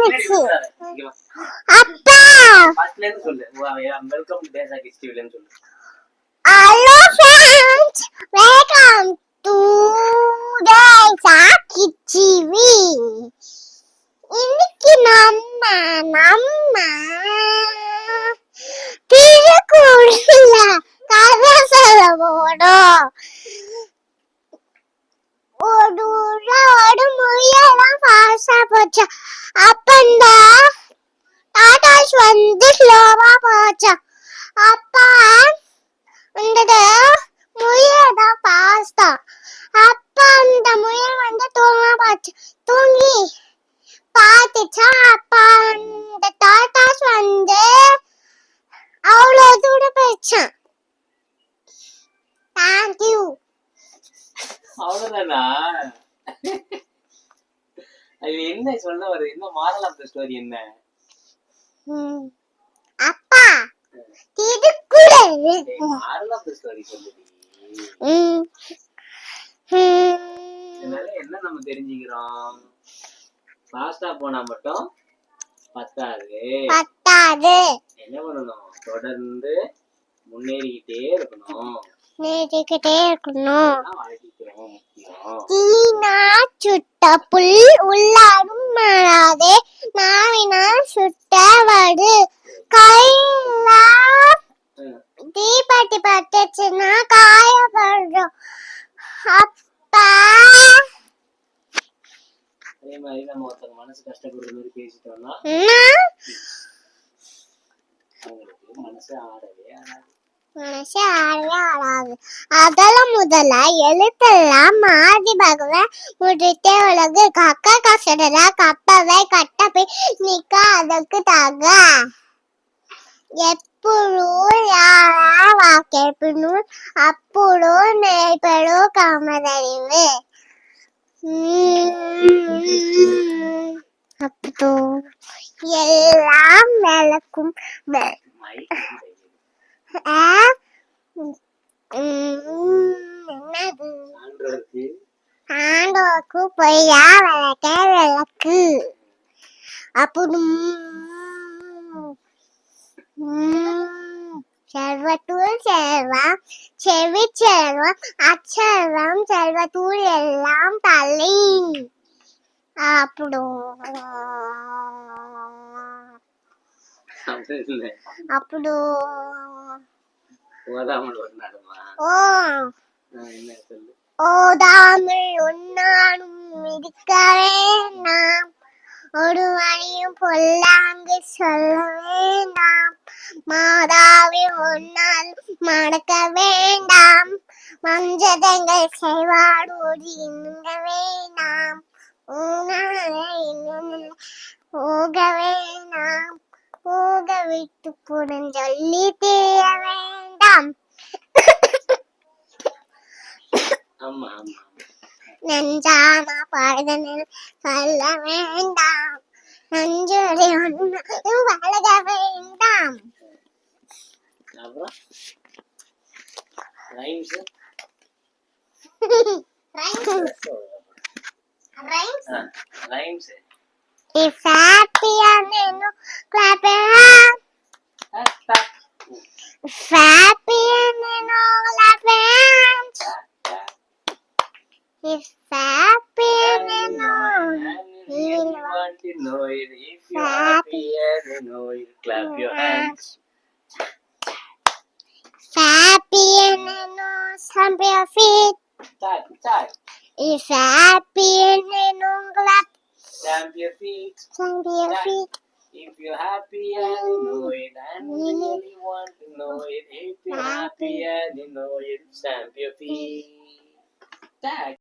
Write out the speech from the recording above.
இருக்கு. அப்பா ஃபர்ஸ்ட்ல இருந்து சொல்லு. வெல்கம் டு தேசா கிஸ்டிவிலன்னு சொல்லு. Hello friends, welcome to Desa kids TV. இன்னைக்கு நம்ம திருக்குறள்ல கதை சொல்ல போறோம். ஒரு முயலாம் ஃபாஸ்டா போச்சா. அப்ப டாடாஸ் வந்து ஸ்லோவா போச்சா. அப்ப இந்த முயல் தான் ஃபாஸ்டா. அப்ப அந்த முயல் வந்து தூங்க போச்சு. தூங்கி பார்த்துச்சா. அப்ப அந்த டாடாஸ் வந்து அவ்வளோ தூரம் போயிடுச்சான். தேங்க்யூ. அவ்வளவுதானா? அது என்ன சொல்ல வருது? என்ன மாரல் ஆஃப் தி ஸ்டோரி என்ன? அப்பா Thirukkural moral of the story சொல்லுடி. இதனால என்ன நம்ம தெரிஞ்சுக்கிறோம்? ஃபாஸ்டா போனா மட்டும் பத்தாது. என்ன பண்ணணும்? தொடர்ந்து முன்னேறிக்கிட்டே இருக்கணும். தீனா சுட்ட புல் உள்ளாரும் மாறாதே, நாவினா சுட்ட வடு. கையில தீப்பெட்டி பட்டுச்சுன்னா காயப்படுறோம். அப்ப அதே மாதிரி நம்ம ஒருத்தர் மனசு கஷ்டப்படுற மாதிரி பேசிட்டோம்னா அவங்களுக்கு மனசு ஆடவே ஆடாது. அதெல்லாம் முதல்ல எழுத்தெல்லாம் ஆதி பகவான் முடித்த உலகு. கக்க கசடல கப்பவை கட்டப்பை நிக்க அதற்கு தக. எப்பொழுது யாரா வாக்கெப்பினும் அப்பொழு மேய்படு காமதறிவு. அப்போ எல்லாம் விளக்கும் ஆண்டோக்கு பொய்யா விளக்க விளக்கு. அப்படி செல்வத்தூள் செல்வம் செவி செல்வம் அச்செல்வம் செல்வத்தூள் எல்லாம் தள்ளி. அப்படி ஓதாமல் ஒன்னாலும் இருக்க வேண்டாம். ஒரு வழியும் பொல்லாங்கு சொல்ல வேண்டாம். மாதாவை ஒன்னாலும் மடக்க வேண்டாம். மஞ்சதங்கள் செய்வாடோடு இணங்க வேண்டாம். போக வேண்டாம். போக விட்டு புறஞ்சொல்லி தேய வேண்டாம். நஞ்சான பழகனில் சொல்ல வேண்டாம். நஞ்சுரை ஒன்றும் வளர வேண்டாம். If happy and no clap your hands. If happy and no clap your hands. If happy and no, you want to know it. If you're happy and you know it, clap your hands. If happy and no, stamp your feet. If happy and no clap. Stamp your feet. Stamp your feet. If you're happy and you know it, and you really want to know it. If you're happy and you know it, stamp your feet. Tag.